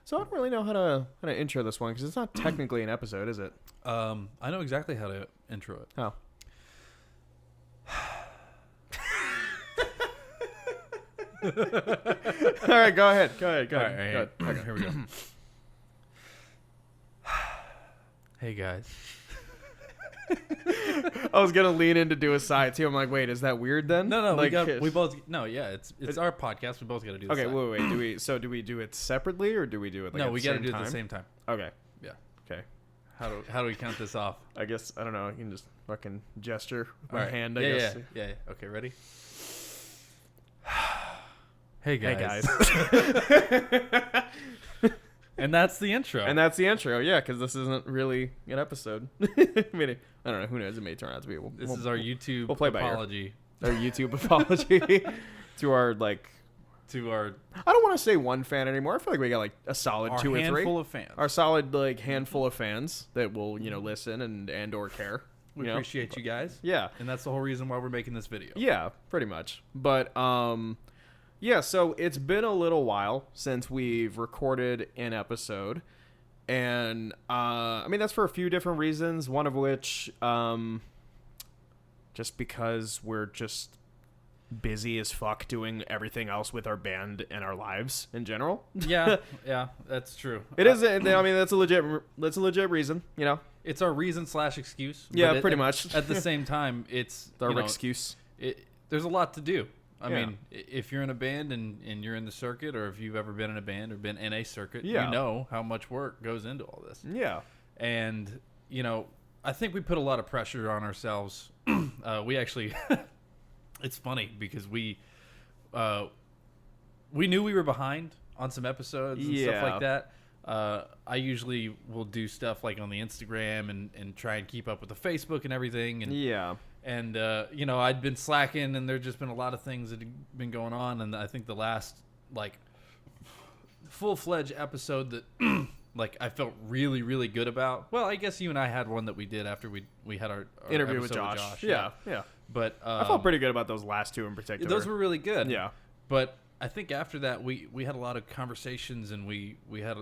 So I don't really know how to intro this one because it's not technically an episode, is it? I know exactly how to intro it. Oh. All right, go ahead. All right, Okay, here we go. Hey guys. I was gonna lean in to do a side too. I'm like, wait, is that weird then? No, like, we both. No, yeah, it's our podcast. We both got to do. Okay, wait. Do we do it separately or do we do it? Like no, at we got to do it at the same time. Okay. Yeah. Okay. How do we count this off? I guess I don't know. You can just fucking gesture with All my right. hand. I guess. Yeah. Okay, ready? Hey guys. And that's the intro. And that's the intro, yeah, because this isn't really an episode. I mean, I don't know. Who knows? It may turn out to be. This is our YouTube we'll play apology. Our YouTube apology to our, like... To our... I don't want to say one fan anymore. I feel like we got, like, a solid our 2 or 3. Our handful of fans. Our solid, like, handful of fans that will, listen and or care. We appreciate you guys. Yeah. And that's the whole reason why we're making this video. Yeah, pretty much. But, yeah, so it's been a little while since we've recorded an episode, and I mean that's for a few different reasons. One of which, just because we're just busy as fuck doing everything else with our band and our lives in general. Yeah, that's true. It is. I mean, that's a legit reason. It's our reason / excuse. Yeah, pretty much. At the same time, it's our excuse. There's a lot to do. I mean, if you're in a band and you're in the circuit, or if you've ever been in a band or been in a circuit, you know how much work goes into all this. Yeah. And, I think we put a lot of pressure on ourselves. We actually, it's funny because we knew we were behind on some episodes and stuff like that. I usually will do stuff like on the Instagram and try and keep up with the Facebook and everything. And And, I'd been slacking, and there'd just been a lot of things that had been going on. And I think the last, like, full-fledged episode that, like, I felt really, really good about. Well, I guess you and I had one that we did after we had our interview with Josh. Yeah. But I felt pretty good about those last 2 in particular. Those were really good. Yeah. But I think after that, we had a lot of conversations, and we had,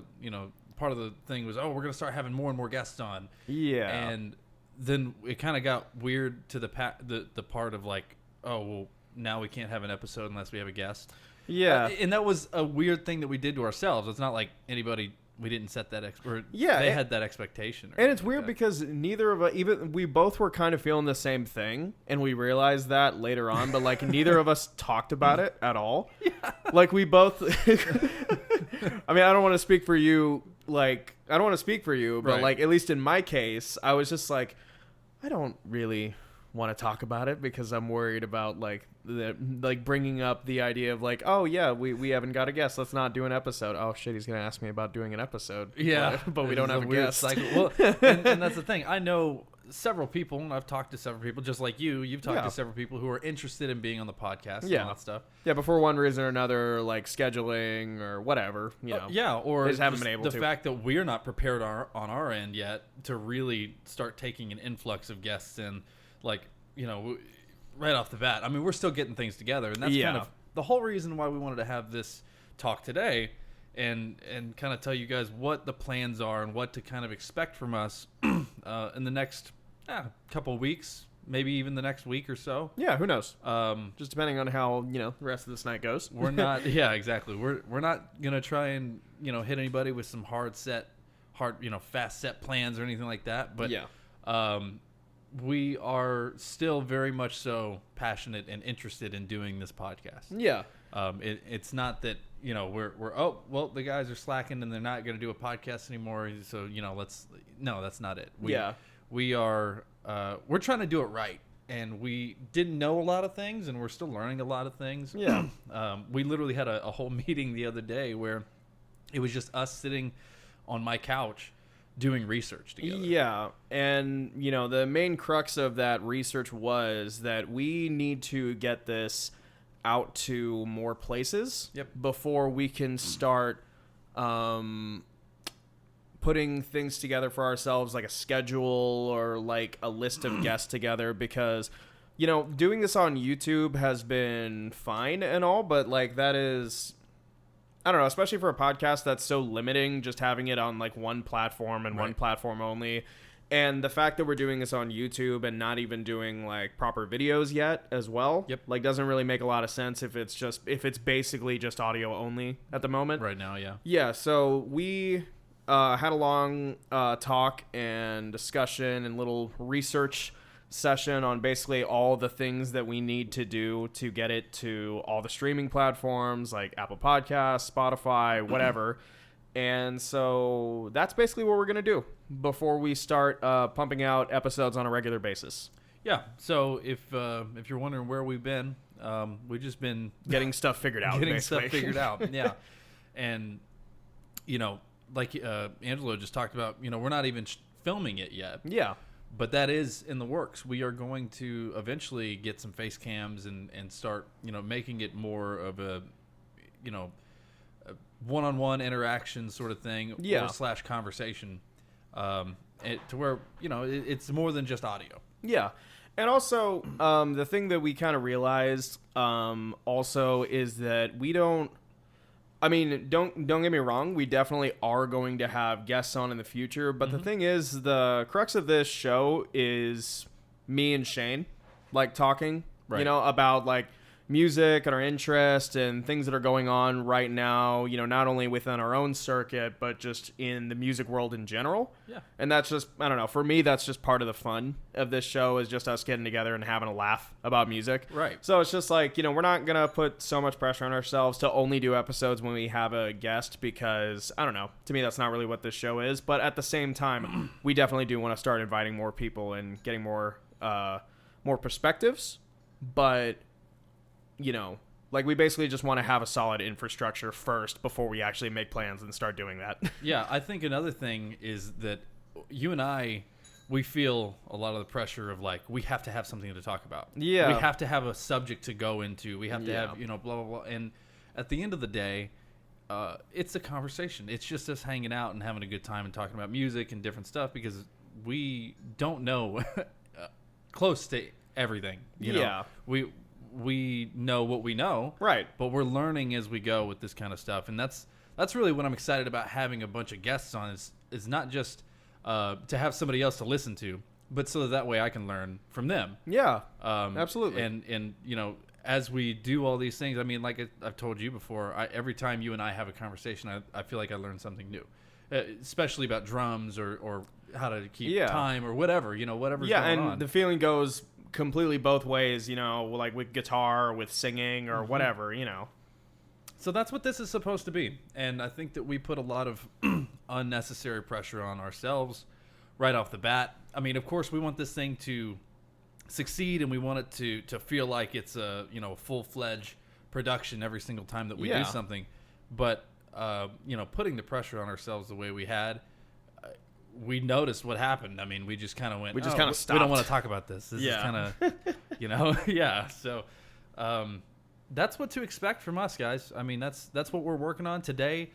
part of the thing was, we're going to start having more and more guests on. Yeah. And then it kind of got weird to the part of like, well, now we can't have an episode unless we have a guest. Yeah. And that was a weird thing that we did to ourselves. It's not like we didn't set that they had that expectation. And it's weird because neither of us, we both were kind of feeling the same thing, and we realized that later on, but like neither of us talked about it at all. Yeah. Like we both, I mean, I don't want to speak for you, but like, at least in my case, I was just like, I don't really want to talk about it because I'm worried about like bringing up the idea of like, oh yeah, we haven't got a guest, let's not do an episode. Oh shit, he's gonna ask me about doing an episode. Yeah, but we don't have a guest. Cycle. Well, and that's the thing. I know several people, and I've talked to several people, just like you've talked to several people who are interested in being on the podcast and all that stuff. Yeah, but for one reason or another, like scheduling or whatever, or they just haven't been able to. The fact that we're not prepared on our end yet to really start taking an influx of guests in, like, right off the bat. I mean, we're still getting things together, and that's kind of the whole reason why we wanted to have this talk today and kind of tell you guys what the plans are and what to kind of expect from us in the next couple of weeks, maybe even the next week or so. Yeah, who knows? Just depending on how, the rest of this night goes. We're not exactly. We're not going to try and, hit anybody with some fast set plans or anything like that, but we are still very much so passionate and interested in doing this podcast. Yeah. It's not that, we're the guys are slacking and they're not going to do a podcast anymore. So, that's not it. We are, we're trying to do it right. And we didn't know a lot of things, and we're still learning a lot of things. Yeah. We literally had a whole meeting the other day where it was just us sitting on my couch doing research together. Yeah, and the main crux of that research was that we need to get this out to more places before we can start putting things together for ourselves, like a schedule or like a list of guests together, because doing this on YouTube has been fine and all, but like that is I don't know, especially for a podcast that's so limiting, just having it on like one platform and one platform only. And the fact that we're doing this on YouTube and not even doing like proper videos yet as well, like doesn't really make a lot of sense if it's basically just audio only at the moment. Right now, yeah. Yeah, so we had a long talk and discussion and little research session on basically all the things that we need to do to get it to all the streaming platforms like Apple Podcasts, Spotify, whatever. And so that's basically what we're going to do before we start pumping out episodes on a regular basis. Yeah. So if you're wondering where we've been, we've just been getting stuff figured out. Yeah. And, like Angelo just talked about, we're not even filming it yet. Yeah. But that is in the works. We are going to eventually get some face cams and start, making it more of a one-on-one interaction sort of thing, or / conversation, to where it's more than just audio. Yeah, and also the thing that we kind of realized also is that we don't. I mean, don't get me wrong. We definitely are going to have guests on in the future, but the thing is, the crux of this show is me and Shane, like talking, about like music and our interest and things that are going on right now, not only within our own circuit, but just in the music world in general. Yeah. And that's just, I don't know, for me, that's just part of the fun of this show is just us getting together and having a laugh about music. Right. So it's just like, we're not going to put so much pressure on ourselves to only do episodes when we have a guest because, I don't know, to me, that's not really what this show is. But at the same time, we definitely do want to start inviting more people and getting more perspectives. But like we basically just want to have a solid infrastructure first before we actually make plans and start doing that. Yeah, I think another thing is that you and I, we feel a lot of the pressure of like, we have to have something to talk about. Yeah. We have to have a subject to go into. We have to have, blah, blah, blah. And at the end of the day, it's a conversation. It's just us hanging out and having a good time and talking about music and different stuff because we don't know close to everything. You know? We know what we know, right? But we're learning as we go with this kind of stuff, and that's really what I'm excited about having a bunch of guests on. Is not just to have somebody else to listen to, but so that way I can learn from them. Yeah, absolutely. And as we do all these things, I mean, like I've told you before, every time you and I have a conversation, I feel like I learn something new, especially about drums or how to keep time or whatever, whatever's going on. Yeah, and the feeling goes completely both ways, like with guitar or with singing or whatever, So that's what this is supposed to be. And I think that we put a lot of unnecessary pressure on ourselves right off the bat. I mean, of course, we want this thing to succeed and we want it to feel like it's a, full-fledged production every single time that we do something. But, putting the pressure on ourselves the way we had, we noticed what happened. I mean, we just kind of went, we just kind of stopped. We don't want to talk about this. This is kind of, yeah. So that's what to expect from us, guys. I mean, that's what we're working on today.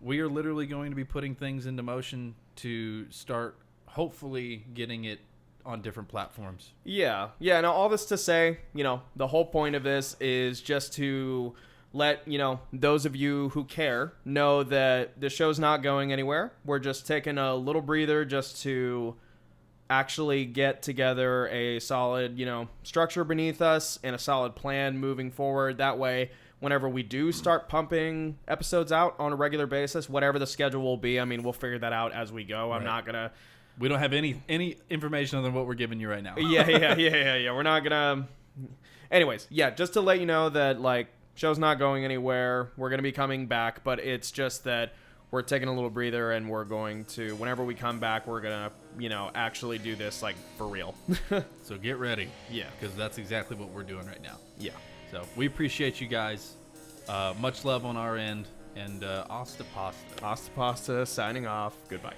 We are literally going to be putting things into motion to start hopefully getting it on different platforms. Yeah. Now, all this to say, the whole point of this is just to let those of you who care know that the show's not going anywhere. We're just taking a little breather just to actually get together a solid structure beneath us and a solid plan moving forward. That way, whenever we do start pumping episodes out on a regular basis, whatever the schedule will be, I mean, we'll figure that out as we go. I'm not gonna. We don't have any information other than what we're giving you right now. Yeah. We're not gonna. Anyways, just to let you know that like. Show's not going anywhere. We're going to be coming back, but it's just that we're taking a little breather and we're going to, whenever we come back, we're going to, actually do this like for real. So get ready. Yeah. Because that's exactly what we're doing right now. Yeah. So we appreciate you guys. Much love on our end. And hasta pasta. Hasta pasta signing off. Goodbye.